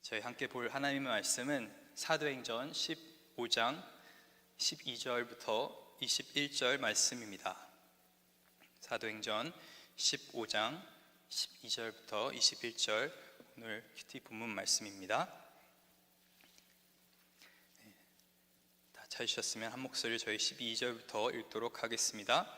저희 함께 볼 하나님의 말씀은 사도행전 15장 12절부터 21절 말씀입니다. 사도행전 15장 12절부터 21절 오늘 큐티 본문 말씀입니다. 다 찾으셨으면 한 목소리 저희 12절부터 읽도록 하겠습니다.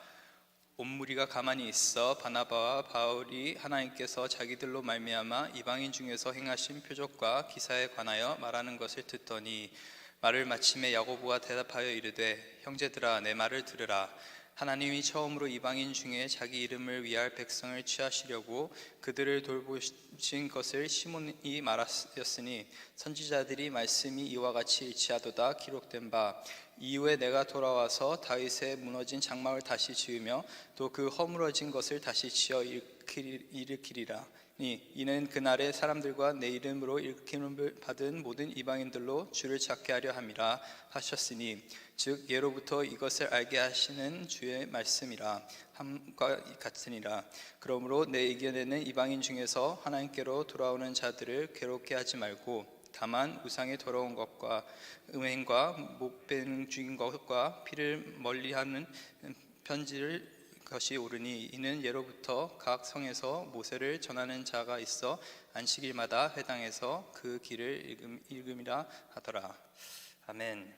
온 무리가 가만히 있어 바나바와 바울이 하나님께서 자기들로 말미암아 이방인 중에서 행하신 표적과 기사에 관하여 말하는 것을 듣더니 말을 마침에 야고보가 대답하여 이르되 형제들아 내 말을 들으라. 하나님이 처음으로 이방인 중에 자기 이름을 위할 백성을 취하시려고 그들을 돌보신 것을 시몬이 말하였으니 선지자들이 말씀이 이와 같이 일치하도다 기록된 바 이후에 내가 돌아와서 다윗의 무너진 장막을 다시 지으며 또 그 허물어진 것을 다시 지어 일으키리라. 이는 그날에 사람들과 내 이름으로 일으킴을 받은 모든 이방인들로 주를 찾게 하려 함이라 하셨으니 즉 예로부터 이것을 알게 하시는 주의 말씀이라 함과 같으니라. 그러므로 내 의견에는 이방인 중에서 하나님께로 돌아오는 자들을 괴롭게 하지 말고 다만 우상의 더러운 것과 음행과 목베는 죽인 것과 피를 멀리하는 편지를 것이 옳으니 이는 예로부터 각 성에서 모세를 전하는 자가 있어 안식일마다 회당에서 그 길을 읽음이라 하더라. 아멘.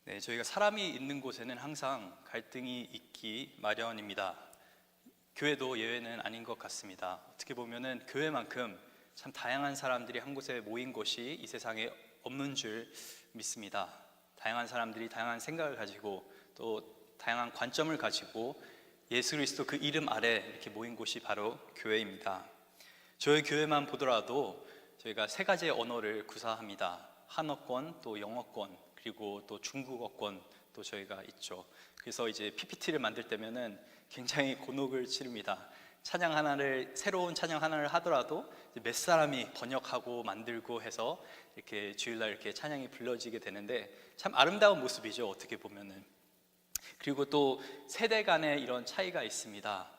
네, 저희가 사람이 있는 곳에는 항상 갈등이 있기 마련입니다. 교회도 예외는 아닌 것 같습니다. 어떻게 보면은 교회만큼 참 다양한 사람들이 한 곳에 모인 곳이 이 세상에 없는 줄 믿습니다. 다양한 사람들이 다양한 생각을 가지고 또 다양한 관점을 가지고 예수 그리스도 그 이름 아래 이렇게 모인 곳이 바로 교회입니다. 저희 교회만 보더라도 저희가 세 가지의 언어를 구사합니다. 한어권, 또 영어권, 그리고 또 중국어권 또 저희가 있죠. 그래서 이제 PPT를 만들 때면은 굉장히 곤혹을 치릅니다. 찬양 하나를 새로운 찬양 하나를 하더라도 몇 사람이 번역하고 만들고 해서 이렇게 주일날 이렇게 찬양이 불러지게 되는데 참 아름다운 모습이죠. 어떻게 보면은. 그리고 또 세대 간의 이런 차이가 있습니다.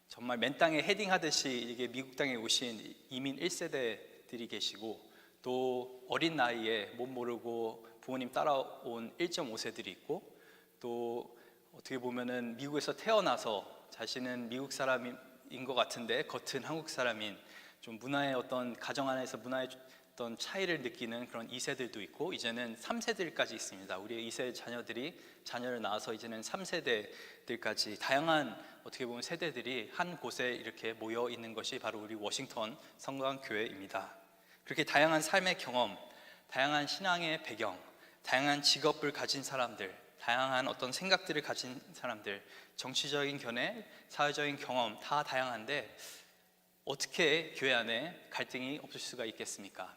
정말 맨 땅에 헤딩하듯이 이게 미국 땅에 오신 이민 1세대들이 계시고 또 어린 나이에 못 모르고 부모님 따라온 1.5세들이 있고 또 어떻게 보면은 미국에서 태어나서 자신은 미국 사람인 것 같은데 겉은 한국 사람인 좀 문화의 어떤 가정 안에서 문화의 어떤 차이를 느끼는 그런 2세들도 있고 이제는 3세들까지 있습니다. 우리의 2세 자녀들이 자녀를 낳아서 이제는 3세대들까지 다양한 어떻게 보면 세대들이 한 곳에 이렇게 모여 있는 것이 바로 우리 워싱턴 성광교회입니다. 그렇게 다양한 삶의 경험, 다양한 신앙의 배경, 다양한 직업을 가진 사람들, 다양한 어떤 생각들을 가진 사람들, 정치적인 견해, 사회적인 경험 다 다양한데 어떻게 교회 안에 갈등이 없을 수가 있겠습니까?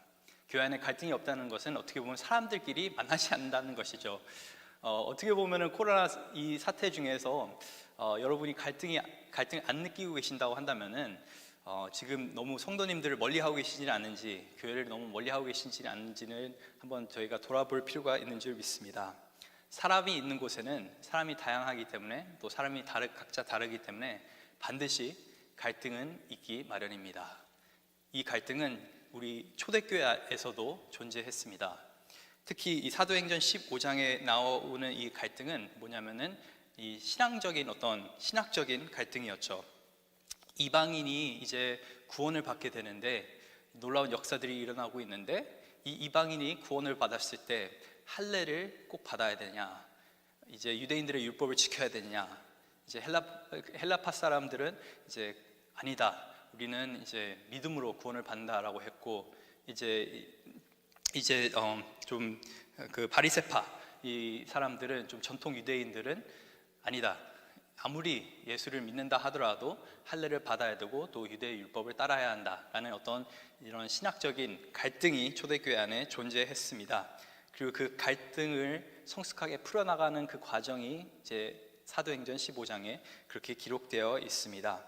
교회 안에 갈등이 없다는 것은 어떻게 보면 사람들끼리 만나지 않는다는 것이죠. 어떻게 보면 코로나 이 사태 중에서 여러분이 갈등을 안 느끼고 계신다고 한다면은 지금 너무 성도님들을 멀리하고 계시지 않은지, 교회를 너무 멀리하고 계시지 않은지는 한번 저희가 돌아볼 필요가 있는 줄 믿습니다. 사람이 있는 곳에는 사람이 다양하기 때문에 또 사람이 각자 다르기 때문에 반드시 갈등은 있기 마련입니다. 이 갈등은 우리 초대교회에서도 존재했습니다. 특히 이 사도행전 15장에 나오는 이 갈등은 뭐냐면은 이 신학적인 갈등이었죠. 이방인이 이제 구원을 받게 되는데 놀라운 역사들이 일어나고 있는데 이 이방인이 구원을 받았을 때 할례를 꼭 받아야 되냐, 이제 유대인들의 율법을 지켜야 되냐, 이제 헬라파 사람들은 이제 아니다, 우리는 이제 믿음으로 구원을 받는다라고 했고 이제 좀 그 바리새파 이 사람들은 좀 전통 유대인들은 아니다, 아무리 예수를 믿는다 하더라도 할례를 받아야 되고 또 유대의 율법을 따라야 한다라는 어떤 이런 신학적인 갈등이 초대교회 안에 존재했습니다. 그리고 그 갈등을 성숙하게 풀어나가는 그 과정이 이제 사도행전 15장에 그렇게 기록되어 있습니다.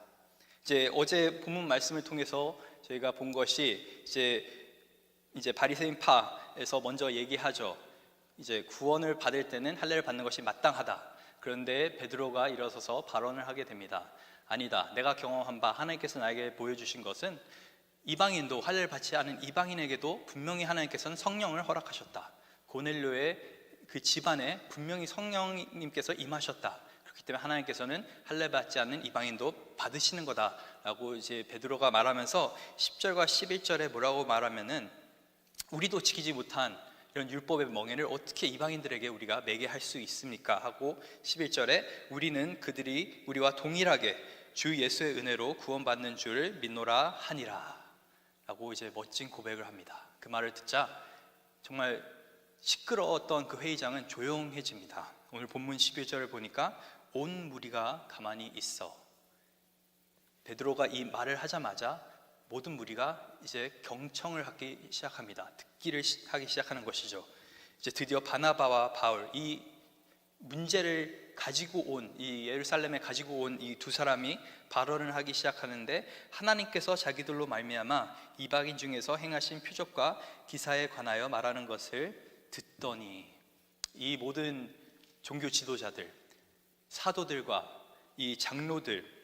이제 어제 본문 말씀을 통해서 저희가 본 것이 이제 바리새인파에서 먼저 얘기하죠. 이제 구원을 받을 때는 할례를 받는 것이 마땅하다. 그런데 베드로가 일어서서 발언을 하게 됩니다. 아니다, 내가 경험한 바 하나님께서 나에게 보여주신 것은 이방인도 할례를 받지 않은 이방인에게도 분명히 하나님께서는 성령을 허락하셨다. 고넬료의 그 집안에 분명히 성령님께서 임하셨다. 그렇기 때문에 하나님께서는 할례 받지 않는 이방인도 받으시는 거다라고 이제 베드로가 말하면서 10절과 11절에 뭐라고 말하면은 우리도 지키지 못한 이런 율법의 멍에를 어떻게 이방인들에게 우리가 매게 할 수 있습니까? 하고 11절에 우리는 그들이 우리와 동일하게 주 예수의 은혜로 구원받는 줄 믿노라 하니라 라고 이제 멋진 고백을 합니다. 그 말을 듣자 정말 시끄러웠던 그 회의장은 조용해집니다. 오늘 본문 11절을 보니까 온 무리가 가만히 있어. 베드로가 이 말을 하자마자 모든 무리가 이제 경청을 하기 시작합니다. 듣기를 하기 시작하는 것이죠. 이제 드디어 바나바와 바울, 이 문제를 가지고 온, 이 예루살렘에 가지고 온 이 두 사람이 발언을 하기 시작하는데 하나님께서 자기들로 말미암아 이방인 중에서 행하신 표적과 기사에 관하여 말하는 것을 듣더니, 이 모든 종교 지도자들, 사도들과 이 장로들,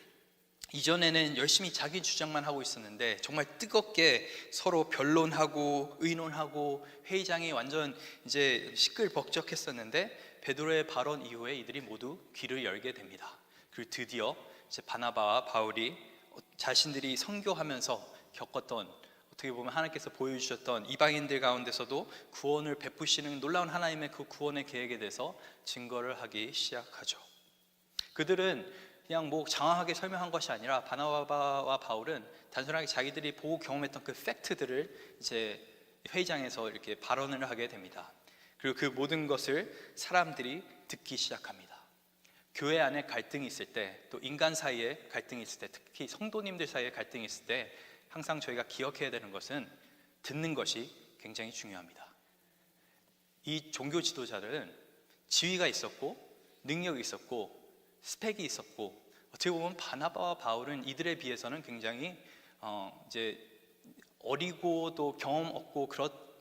이전에는 열심히 자기 주장만 하고 있었는데 정말 뜨겁게 서로 변론하고 의논하고 회의장이 완전 이제 시끌벅적했었는데 베드로의 발언 이후에 이들이 모두 귀를 열게 됩니다. 그리고 드디어 이제 바나바와 바울이 자신들이 선교하면서 겪었던, 어떻게 보면 하나님께서 보여주셨던 이방인들 가운데서도 구원을 베푸시는 놀라운 하나님의 그 구원의 계획에 대해서 증거를 하기 시작하죠. 그들은 그냥 뭐 장황하게 설명한 것이 아니라 바나바와 바울은 단순하게 자기들이 보고 경험했던 그 팩트들을 이제 회의장에서 이렇게 발언을 하게 됩니다. 그리고 그 모든 것을 사람들이 듣기 시작합니다. 교회 안에 갈등이 있을 때, 또 인간 사이에 갈등이 있을 때, 특히 성도님들 사이에 갈등이 있을 때 항상 저희가 기억해야 되는 것은 듣는 것이 굉장히 중요합니다. 이 종교 지도자들은 지위가 있었고 능력이 있었고 스펙이 있었고, 어떻게 보면 바나바와 바울은 이들에 비해서는 굉장히 이제 어리고 또 경험 없고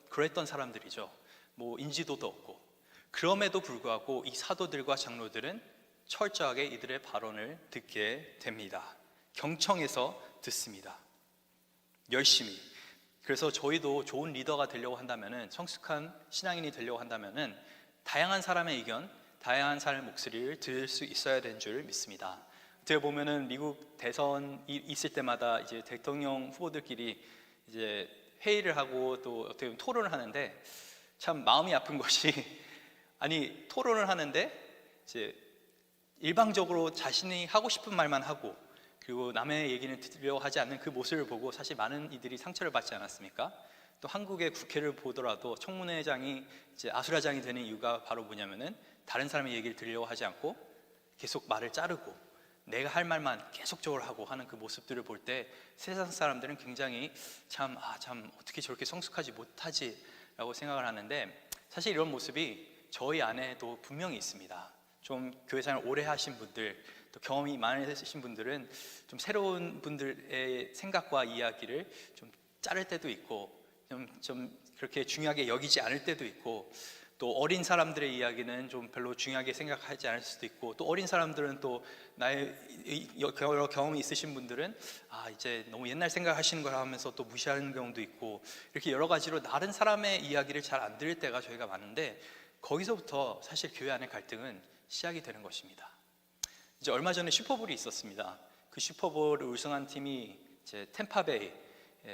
그랬던 사람들이죠. 뭐 인지도도 없고. 그럼에도 불구하고 이 사도들과 장로들은 철저하게 이들의 발언을 듣게 됩니다. 경청해서 듣습니다. 열심히. 그래서 저희도 좋은 리더가 되려고 한다면은, 성숙한 신앙인이 되려고 한다면은 다양한 사람의 의견, 다양한 사람의 목소리를 들을 수 있어야 되는 줄 믿습니다. 어떻게 보면은 미국 대선이 있을 때마다 이제 대통령 후보들끼리 이제 회의를 하고 또 어떻게 보면 토론을 하는데 참 마음이 아픈 것이 아니 토론을 하는데 이제 일방적으로 자신이 하고 싶은 말만 하고, 그리고 남의 얘기는 들으려고 하지 않는 그 모습을 보고 사실 많은 이들이 상처를 받지 않았습니까? 또 한국의 국회를 보더라도 청문회장이 이제 아수라장이 되는 이유가 바로 뭐냐면은 다른 사람의 얘기를 들으려고 하지 않고 계속 말을 자르고 내가 할 말만 계속적으로 하고 하는 그 모습들을 볼 때 세상 사람들은 굉장히 참 어떻게 저렇게 성숙하지 못하지 라고 생각을 하는데, 사실 이런 모습이 저희 안에도 분명히 있습니다. 좀 교회 생활 오래 하신 분들, 또 경험이 많으신 분들은 좀 새로운 분들의 생각과 이야기를 좀 자를 때도 있고 좀 그렇게 중요하게 여기지 않을 때도 있고, 또 어린 사람들의 이야기는 좀 별로 중요하게 생각하지 않을 수도 있고, 또 어린 사람들은 또 나의 여러 경험이 있으신 분들은 이제 너무 옛날 생각하시는 걸 하면서 또 무시하는 경우도 있고, 이렇게 여러 가지로 다른 사람의 이야기를 잘 안 들을 때가 저희가 많은데, 거기서부터 사실 교회 안의 갈등은 시작이 되는 것입니다. 이제 얼마 전에 슈퍼볼이 있었습니다. 그 슈퍼볼을 우승한 팀이 이제 템파베이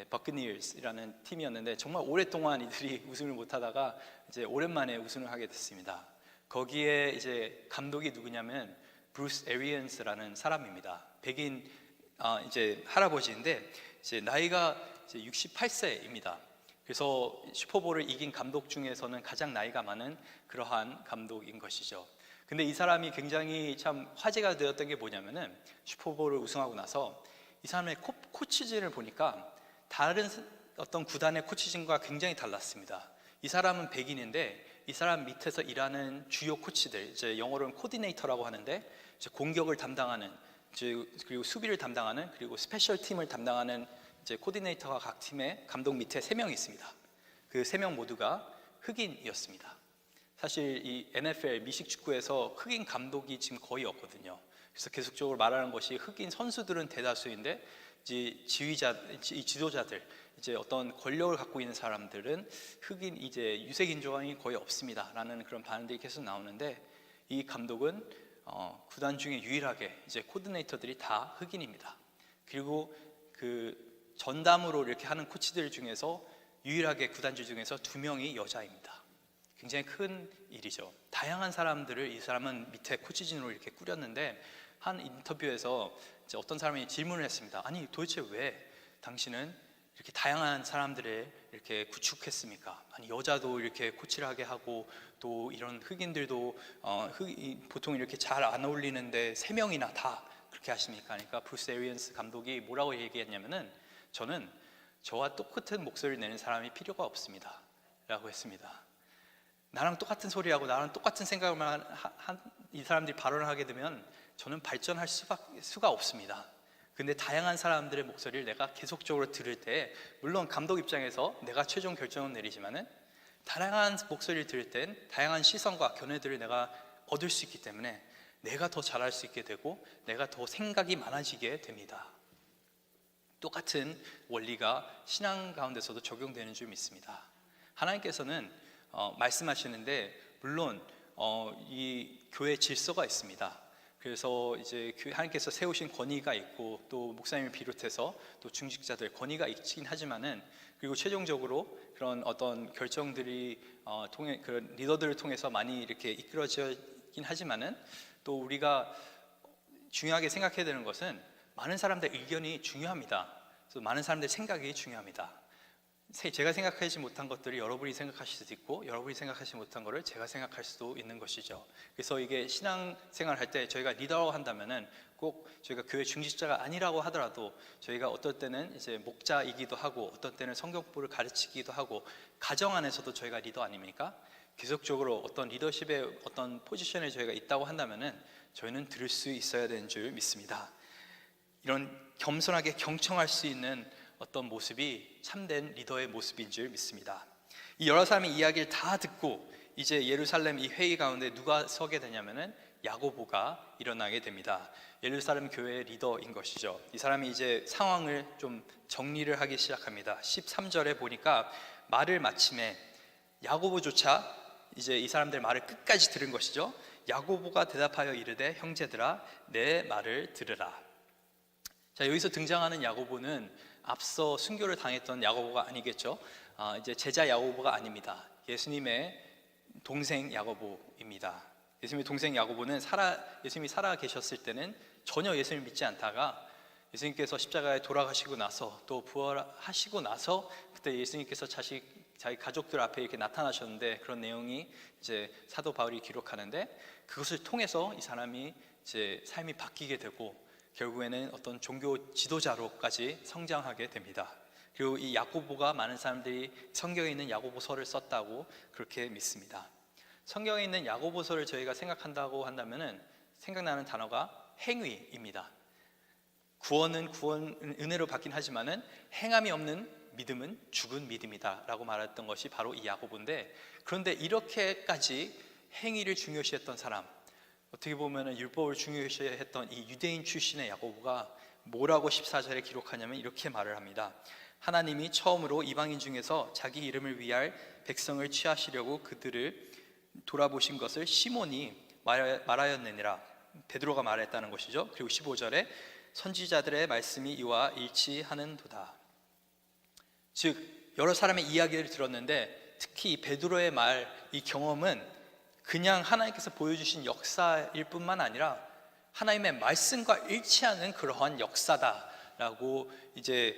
버크니어스라는 팀이었는데, 정말 오랫동안 이들이 우승을 못하다가 이제 오랜만에 우승을 하게 됐습니다. 거기에 이제 감독이 누구냐면 브루스 에리언스라는 사람입니다. 백인 이제 할아버지인데 이제 나이가 이제 68세입니다. 그래서 슈퍼볼을 이긴 감독 중에서는 가장 나이가 많은 그러한 감독인 것이죠. 근데 이 사람이 굉장히 참 화제가 되었던 게 뭐냐면은 슈퍼볼을 우승하고 나서 이 사람의 코치진을 보니까 다른 어떤 구단의 코치진과 굉장히 달랐습니다. 이 사람은 백인인데 이 사람 밑에서 일하는 주요 코치들, 이제 영어로는 코디네이터라고 하는데, 이제 공격을 담당하는, 그리고 수비를 담당하는, 그리고 스페셜 팀을 담당하는 이제 코디네이터가 각 팀의 감독 밑에 3명이 있습니다. 그 3명 모두가 흑인이었습니다. 사실 이 NFL 미식 축구에서 흑인 감독이 지금 거의 없거든요. 그래서 계속적으로 말하는 것이 흑인 선수들은 대다수인데 이제 지도자들, 이제 어떤 권력을 갖고 있는 사람들은 흑인, 이제 유색 인종이 거의 없습니다라는 그런 반응들이 계속 나오는데, 이 감독은 구단 중에 유일하게 이제 코디네이터들이 다 흑인입니다. 그리고 그 전담으로 이렇게 하는 코치들 중에서 유일하게 구단주 중에서 2명이 여자입니다. 굉장히 큰 일이죠. 다양한 사람들을 이 사람은 밑에 코치진으로 이렇게 꾸렸는데, 한 인터뷰에서 이제 어떤 사람이 질문을 했습니다. 아니, 도대체 왜 당신은 이렇게 다양한 사람들을 이렇게 구축했습니까? 아니, 여자도 이렇게 코치를 하게 하고 또 이런 흑인들도 보통 이렇게 잘 안 어울리는데 3명이나 다 그렇게 하십니까? 그러니까 브루스 에리언스 감독이 뭐라고 얘기했냐면은, 저는 저와 똑같은 목소리를 내는 사람이 필요가 없습니다 라고 했습니다. 나랑 똑같은 소리하고 나랑 똑같은 생각만 이 사람들이 발언을 하게 되면 저는 발전할 수가 없습니다. 근데 다양한 사람들의 목소리를 내가 계속적으로 들을 때, 물론 감독 입장에서 내가 최종 결정을 내리지만은 다양한 목소리를 들을 땐 다양한 시선과 견해들을 내가 얻을 수 있기 때문에 내가 더 잘할 수 있게 되고 내가 더 생각이 많아지게 됩니다. 똑같은 원리가 신앙 가운데서도 적용되는 줄 믿습니다. 하나님께서는 말씀하시는데, 물론 이 교회 질서가 있습니다. 그래서 이제 하나님께서 세우신 권위가 있고 또 목사님을 비롯해서 또 중직자들 권위가 있긴 하지만은, 그리고 최종적으로 그런 어떤 결정들이 통해 그런 리더들을 통해서 많이 이렇게 이끌어지긴 하지만은, 또 우리가 중요하게 생각해야 되는 것은 많은 사람들의 의견이 중요합니다. 그래서 많은 사람들의 생각이 중요합니다. 제가 생각하지 못한 것들을 여러분이 생각하실 수도 있고, 여러분이 생각하지 못한 것을 제가 생각할 수도 있는 것이죠. 그래서 이게 신앙생활 할 때 저희가 리더라고 한다면은, 꼭 저희가 교회 중직자가 아니라고 하더라도 저희가 어떨 때는 이제 목자이기도 하고, 어떤 때는 성경부를 가르치기도 하고, 가정 안에서도 저희가 리더 아닙니까? 계속적으로 어떤 리더십의 어떤 포지션에 저희가 있다고 한다면은 저희는 들을 수 있어야 되는 줄 믿습니다. 이런 겸손하게 경청할 수 있는 어떤 모습이 참된 리더의 모습인 줄 믿습니다. 이 여러 사람의 이야기를 다 듣고 이제 예루살렘 이 회의 가운데 누가 서게 되냐면은 야고보가 일어나게 됩니다. 예루살렘 교회의 리더인 것이죠. 이 사람이 이제 상황을 좀 정리를 하기 시작합니다. 13절에 보니까 말을 마침에 야고보조차 이제 이 사람들 말을 끝까지 들은 것이죠. 야고보가 대답하여 이르되, 형제들아, 내 말을 들으라. 자, 여기서 등장하는 야고보는 앞서 순교를 당했던 야고보가 아니겠죠. 이제 제자 야고보가 아닙니다. 예수님의 동생 야고보입니다. 예수님의 동생 야고보는 예수님이 살아 계셨을 때는 전혀 예수님을 믿지 않다가 예수님께서 십자가에 돌아가시고 나서 또 부활하시고 나서 그때 예수님께서 자기 가족들 앞에 이렇게 나타나셨는데, 그런 내용이 이제 사도 바울이 기록하는데, 그것을 통해서 이 사람이 이제 삶이 바뀌게 되고 결국에는 어떤 종교 지도자로까지 성장하게 됩니다. 그리고 이 야고보가 많은 사람들이 성경에 있는 야고보서를 썼다고 그렇게 믿습니다. 성경에 있는 야고보서를 저희가 생각한다고 한다면은 생각나는 단어가 행위입니다. 구원은 은혜로 받긴 하지만은 행함이 없는 믿음은 죽은 믿음이다 라고 말했던 것이 바로 이 야고보인데, 그런데 이렇게까지 행위를 중요시했던 사람, 어떻게 보면 율법을 중요시했던 이 유대인 출신의 야고보가 뭐라고 14절에 기록하냐면 이렇게 말을 합니다. 하나님이 처음으로 이방인 중에서 자기 이름을 위할 백성을 취하시려고 그들을 돌아보신 것을 시몬이 말하였느니라. 베드로가 말했다는 것이죠. 그리고 15절에 선지자들의 말씀이 이와 일치하는도다. 즉 여러 사람의 이야기를 들었는데, 특히 베드로의 말, 이 경험은 그냥 하나님께서 보여주신 역사일 뿐만 아니라 하나님의 말씀과 일치하는 그러한 역사다라고 이제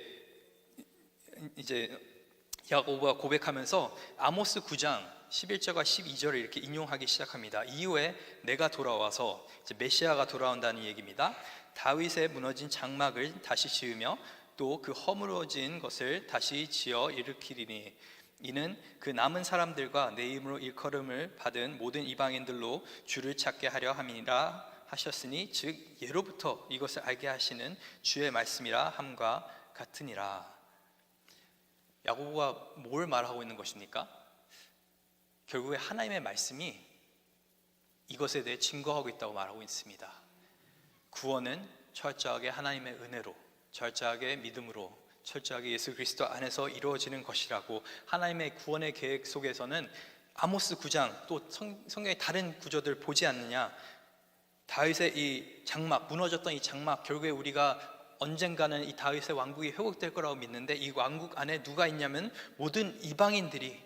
야고보가 고백하면서 아모스 9장 11절과 12절을 이렇게 인용하기 시작합니다. 이후에 내가 돌아와서, 이제 메시아가 돌아온다는 얘기입니다. 다윗의 무너진 장막을 다시 지으며 또 그 허물어진 것을 다시 지어 일으키리니, 이는 그 남은 사람들과 내 이름으로 일컬음을 받은 모든 이방인들로 주를 찾게 하려 함이라 하셨으니, 즉 예로부터 이것을 알게 하시는 주의 말씀이라 함과 같으니라. 야고보가 뭘 말하고 있는 것입니까? 결국에 하나님의 말씀이 이것에 대해 증거하고 있다고 말하고 있습니다. 구원은 철저하게 하나님의 은혜로, 철저하게 믿음으로, 철저하게 예수 그리스도 안에서 이루어지는 것이라고, 하나님의 구원의 계획 속에서는 아모스 9장 또 성경의 다른 구절들 보지 않느냐, 다윗의 이 장막, 무너졌던 이 장막, 결국에 우리가 언젠가는 이 다윗의 왕국이 회복될 거라고 믿는데, 이 왕국 안에 누가 있냐면 모든 이방인들이,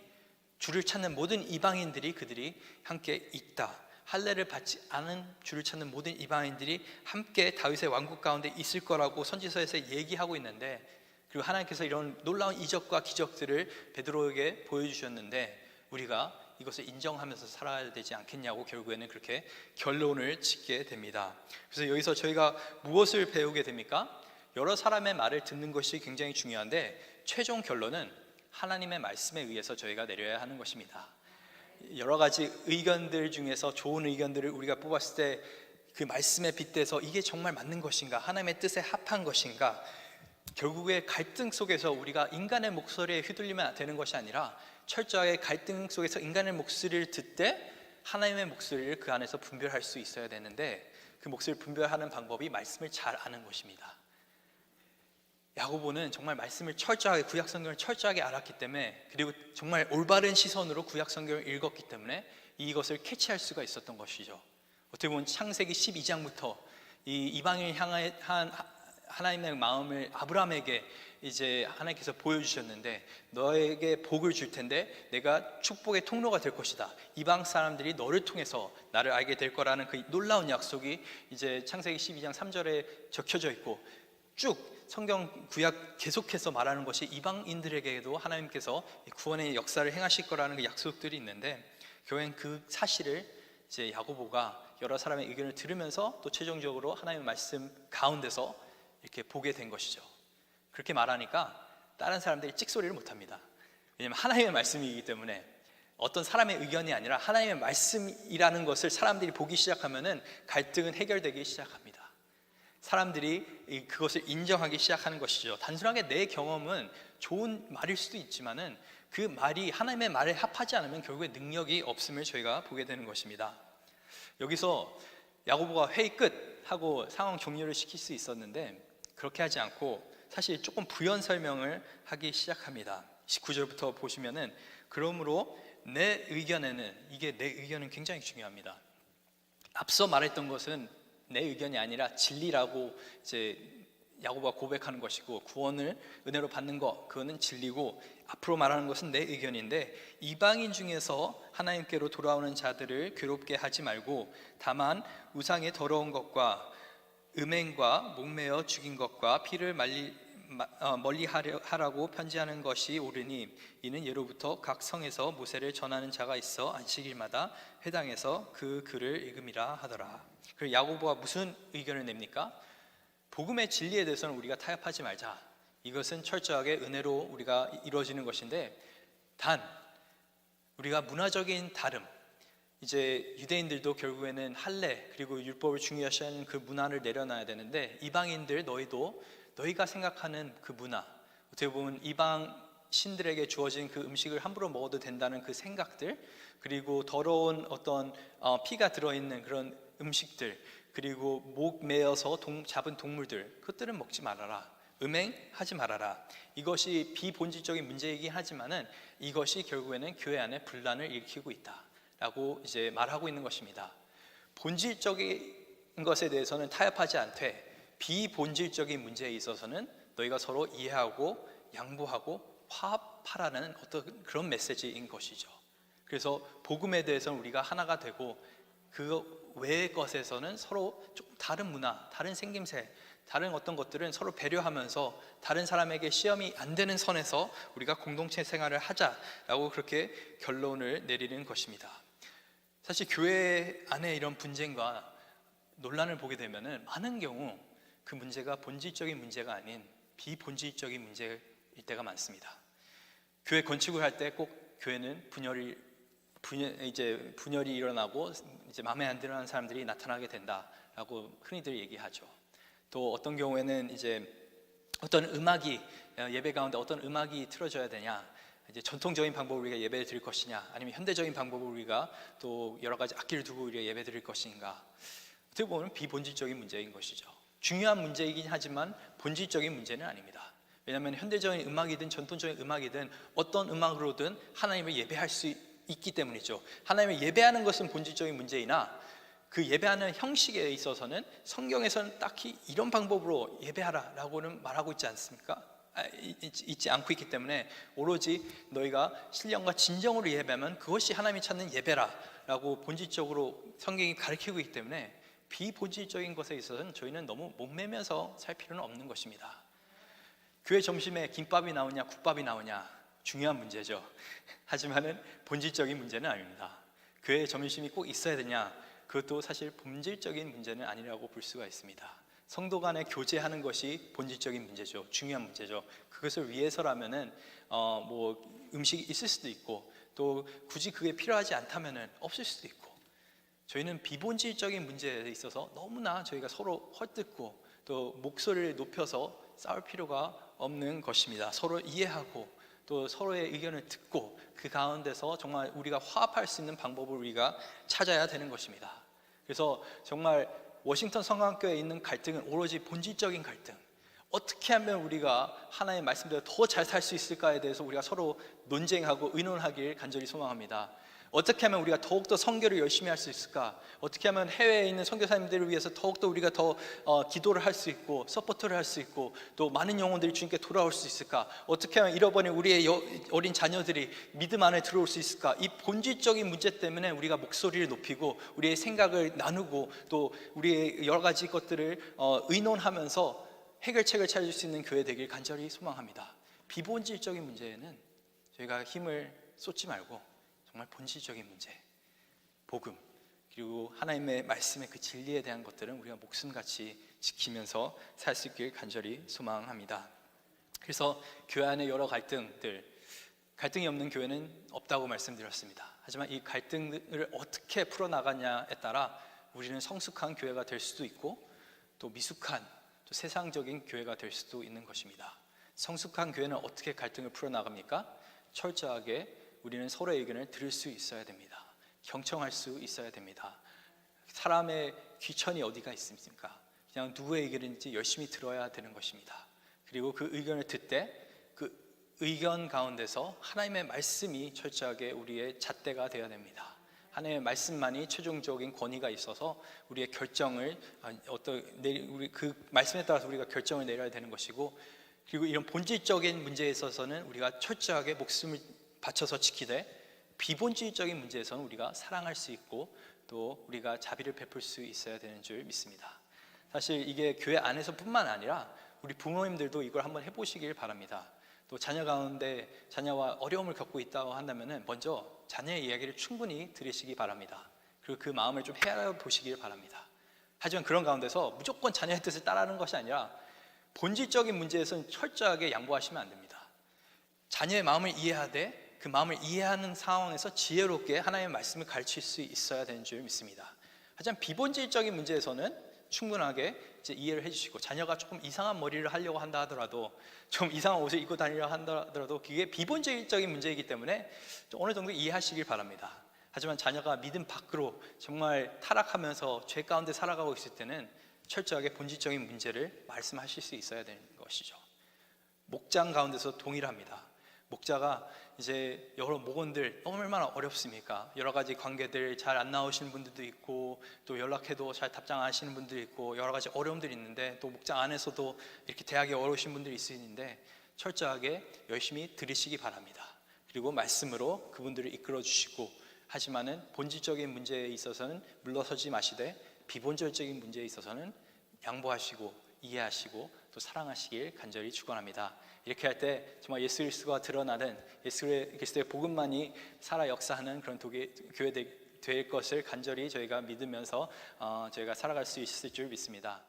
주를 찾는 모든 이방인들이 그들이 함께 있다. 할례를 받지 않은 주를 찾는 모든 이방인들이 함께 다윗의 왕국 가운데 있을 거라고 선지서에서 얘기하고 있는데, 그리고 하나님께서 이런 놀라운 이적과 기적들을 베드로에게 보여주셨는데 우리가 이것을 인정하면서 살아야 되지 않겠냐고 결국에는 그렇게 결론을 짓게 됩니다. 그래서 여기서 저희가 무엇을 배우게 됩니까? 여러 사람의 말을 듣는 것이 굉장히 중요한데 최종 결론은 하나님의 말씀에 의해서 저희가 내려야 하는 것입니다. 여러 가지 의견들 중에서 좋은 의견들을 우리가 뽑았을 때 그 말씀에 빗대서 이게 정말 맞는 것인가, 하나님의 뜻에 합한 것인가, 결국에 갈등 속에서 우리가 인간의 목소리에 휘둘리면 되는 것이 아니라 철저하게 갈등 속에서 인간의 목소리를 듣되 하나님의 목소리를 그 안에서 분별할 수 있어야 되는데, 그 목소리를 분별하는 방법이 말씀을 잘 아는 것입니다. 야고보는 정말 말씀을 철저하게, 구약성경을 철저하게 알았기 때문에, 그리고 정말 올바른 시선으로 구약성경을 읽었기 때문에 이것을 캐치할 수가 있었던 것이죠. 어떻게 보면 창세기 12장부터 이 이방인을 향한 하나님의 마음을 아브라함에게 이제 하나님께서 보여주셨는데, 너에게 복을 줄 텐데 내가 축복의 통로가 될 것이다, 이방 사람들이 너를 통해서 나를 알게 될 거라는 그 놀라운 약속이 이제 창세기 12장 3절에 적혀져 있고, 쭉 성경 구약 계속해서 말하는 것이 이방인들에게도 하나님께서 구원의 역사를 행하실 거라는 그 약속들이 있는데, 교회는 그 사실을 이제 야고보가 여러 사람의 의견을 들으면서 또 최종적으로 하나님의 말씀 가운데서 이렇게 보게 된 것이죠. 그렇게 말하니까 다른 사람들이 찍소리를 못합니다. 왜냐하면 하나님의 말씀이기 때문에, 어떤 사람의 의견이 아니라 하나님의 말씀이라는 것을 사람들이 보기 시작하면은 갈등은 해결되기 시작합니다. 사람들이 그것을 인정하기 시작하는 것이죠. 단순하게 내 경험은 좋은 말일 수도 있지만은 그 말이 하나님의 말에 합하지 않으면 결국에 능력이 없음을 저희가 보게 되는 것입니다. 여기서 야고보가 회의 끝 하고 상황 종료를 시킬 수 있었는데 그렇게 하지 않고 사실 조금 부연 설명을 하기 시작합니다. 19절부터 보시면은, 그러므로 내 의견에는, 이게 내 의견은 굉장히 중요합니다. 앞서 말했던 것은 내 의견이 아니라 진리라고 이제 야고보가 고백하는 것이고, 구원을 은혜로 받는 것, 그거는 진리고, 앞으로 말하는 것은 내 의견인데, 이방인 중에서 하나님께로 돌아오는 자들을 괴롭게 하지 말고 다만 우상의 더러운 것과 음행과 목매어 죽인 것과 피를 멀리 하라고 편지하는 것이 옳으니, 이는 예로부터 각 성에서 모세를 전하는 자가 있어 안식일마다 회당에서 그 글을 읽음이라 하더라. 그리고 야고보가 무슨 의견을 냅니까? 복음의 진리에 대해서는 우리가 타협하지 말자, 이것은 철저하게 은혜로 우리가 이루어지는 것인데, 단 우리가 문화적인 다름, 이제 유대인들도 결국에는 할례 그리고 율법을 중요시하는 그 문화를 내려놔야 되는데, 이방인들 너희가 생각하는 그 문화, 어떻게 보면 이방 신들에게 주어진 그 음식을 함부로 먹어도 된다는 그 생각들, 그리고 더러운 어떤 피가 들어있는 그런 음식들, 그리고 목 매어서 잡은 동물들, 그것들은 먹지 말아라, 음행하지 말아라. 이것이 비본질적인 문제이긴 하지만은 이것이 결국에는 교회 안에 분란을 일으키고 있다라고 이제 말하고 있는 것입니다. 본질적인 것에 대해서는 타협하지 않되 비본질적인 문제에 있어서는 너희가 서로 이해하고 양보하고 화합하라는 어떤 그런 메시지인 것이죠. 그래서 복음에 대해서는 우리가 하나가 되고, 그 외의 것에서는 서로 조금 다른 문화, 다른 생김새, 다른 어떤 것들은 서로 배려하면서 다른 사람에게 시험이 안 되는 선에서 우리가 공동체 생활을 하자라고 그렇게 결론을 내리는 것입니다. 사실 교회 안에 이런 분쟁과 논란을 보게 되면은 많은 경우 그 문제가 본질적인 문제가 아닌 비본질적인 문제일 때가 많습니다. 교회 건축을 할 때 꼭 교회는 분열이 일어나고 이제 마음에 안 드는 사람들이 나타나게 된다라고 흔히들 얘기하죠. 또 어떤 경우에는 이제 어떤 음악이, 예배 가운데 어떤 음악이 틀어져야 되냐, 이제 전통적인 방법으로 우리가 예배를 드릴 것이냐, 아니면 현대적인 방법으로 우리가 또 여러 가지 악기를 두고 우리가 예배 드릴 것인가, 어떻게 보면 비본질적인 문제인 것이죠. 중요한 문제이긴 하지만 본질적인 문제는 아닙니다. 왜냐하면 현대적인 음악이든 전통적인 음악이든 어떤 음악으로든 하나님을 예배할 수 있기 때문이죠. 하나님을 예배하는 것은 본질적인 문제이나 그 예배하는 형식에 있어서는 성경에서는 딱히 이런 방법으로 예배하라 라고는 말하고 있지 않습니까? 있지 않고 있기 때문에 오로지 너희가 신령과 진정으로 예배하면 그것이 하나님이 찾는 예배라 라고 본질적으로 성경이 가르치고 있기 때문에 비본질적인 것에 있어서는 저희는 너무 목매면서 살 필요는 없는 것입니다. 교회 점심에 김밥이 나오냐 국밥이 나오냐 중요한 문제죠. 하지만은 본질적인 문제는 아닙니다. 교회 점심이 꼭 있어야 되냐, 그것도 사실 본질적인 문제는 아니라고 볼 수가 있습니다. 성도 간에 교제하는 것이 본질적인 문제죠. 중요한 문제죠. 그것을 위해서라면은 뭐 음식이 있을 수도 있고 또 굳이 그게 필요하지 않다면은 없을 수도 있고, 저희는 비본질적인 문제에 있어서 너무나 저희가 서로 헐뜯고 또 목소리를 높여서 싸울 필요가 없는 것입니다. 서로 이해하고 또 서로의 의견을 듣고 그 가운데서 정말 우리가 화합할 수 있는 방법을 우리가 찾아야 되는 것입니다. 그래서 정말 워싱턴 성강교회에 있는 갈등은 오로지 본질적인 갈등, 어떻게 하면 우리가 하나님의 말씀대로 더 잘 살 수 있을까에 대해서 우리가 서로 논쟁하고 의논하길 간절히 소망합니다. 어떻게 하면 우리가 더욱더 선교를 열심히 할 수 있을까? 어떻게 하면 해외에 있는 선교사님들을 위해서 더욱더 우리가 더 기도를 할 수 있고 서포트를 할 수 있고 또 많은 영혼들이 주님께 돌아올 수 있을까? 어떻게 하면 잃어버린 우리의 어린 자녀들이 믿음 안에 들어올 수 있을까? 이 본질적인 문제 때문에 우리가 목소리를 높이고 우리의 생각을 나누고 또 우리의 여러 가지 것들을 의논하면서 해결책을 찾을 수 있는 교회 되길 간절히 소망합니다. 비본질적인 문제에는 저희가 힘을 쏟지 말고 정말 본질적인 문제, 복음, 그리고 하나님의 말씀의 그 진리에 대한 것들은 우리가 목숨같이 지키면서 살 수 있길 간절히 소망합니다. 그래서 교회 안에 여러 갈등이 없는 교회는 없다고 말씀드렸습니다. 하지만 이 갈등을 어떻게 풀어나가냐에 따라 우리는 성숙한 교회가 될 수도 있고 또 미숙한, 또 세상적인 교회가 될 수도 있는 것입니다. 성숙한 교회는 어떻게 갈등을 풀어나갑니까? 철저하게 우리는 서로의 의견을 들을 수 있어야 됩니다. 경청할 수 있어야 됩니다. 사람의 귀천이 어디가 있습니까? 그냥 누구의 의견인지 열심히 들어야 되는 것입니다. 그리고 그 의견을 듣되 그 의견 가운데서 하나님의 말씀이 철저하게 우리의 잣대가 되어야 됩니다. 하나님의 말씀만이 최종적인 권위가 있어서 우리의 결정을 우리 그 말씀에 따라서 우리가 결정을 내려야 되는 것이고, 그리고 이런 본질적인 문제에 있어서는 우리가 철저하게 목숨을 바쳐서 지키되 비본질적인 문제에서는 우리가 사랑할 수 있고 또 우리가 자비를 베풀 수 있어야 되는 줄 믿습니다. 사실 이게 교회 안에서뿐만 아니라 우리 부모님들도 이걸 한번 해보시길 바랍니다. 또 자녀 가운데 자녀와 어려움을 겪고 있다고 한다면 먼저 자녀의 이야기를 충분히 들으시기 바랍니다. 그리고 그 마음을 좀 헤아려 보시길 바랍니다. 하지만 그런 가운데서 무조건 자녀의 뜻을 따르는 것이 아니라 본질적인 문제에서는 철저하게 양보하시면 안 됩니다. 자녀의 마음을 이해하되 그 마음을 이해하는 상황에서 지혜롭게 하나님의 말씀을 가르칠 수 있어야 되는 줄 믿습니다. 하지만 비본질적인 문제에서는 충분하게 이제 이해를 해주시고, 자녀가 조금 이상한 머리를 하려고 한다 하더라도, 좀 이상한 옷을 입고 다니려고 한다 하더라도 그게 비본질적인 문제이기 때문에 어느 정도 이해하시길 바랍니다. 하지만 자녀가 믿음 밖으로 정말 타락하면서 죄 가운데 살아가고 있을 때는 철저하게 본질적인 문제를 말씀하실 수 있어야 되는 것이죠. 목장 가운데서 동일합니다. 목자가 이제 여러 목원들 얼마나 어렵습니까? 여러 가지 관계들 잘 안 나오시는 분들도 있고 또 연락해도 잘 답장 안 하시는 분들이 있고 여러 가지 어려움들이 있는데, 또 목장 안에서도 이렇게 대학에 어려우신 분들이 있으시는데 철저하게 열심히 들으시기 바랍니다. 그리고 말씀으로 그분들을 이끌어 주시고, 하지만은 본질적인 문제에 있어서는 물러서지 마시되 비본질적인 문제에 있어서는 양보하시고 이해하시고 또 사랑하시길 간절히 축원합니다. 이렇게 할 때 정말 예수 그리스도가 드러나는 예수 그리스도의 복음만이 살아 역사하는 그런 교회 될 것을 간절히 저희가 믿으면서 저희가 살아갈 수 있을 줄 믿습니다.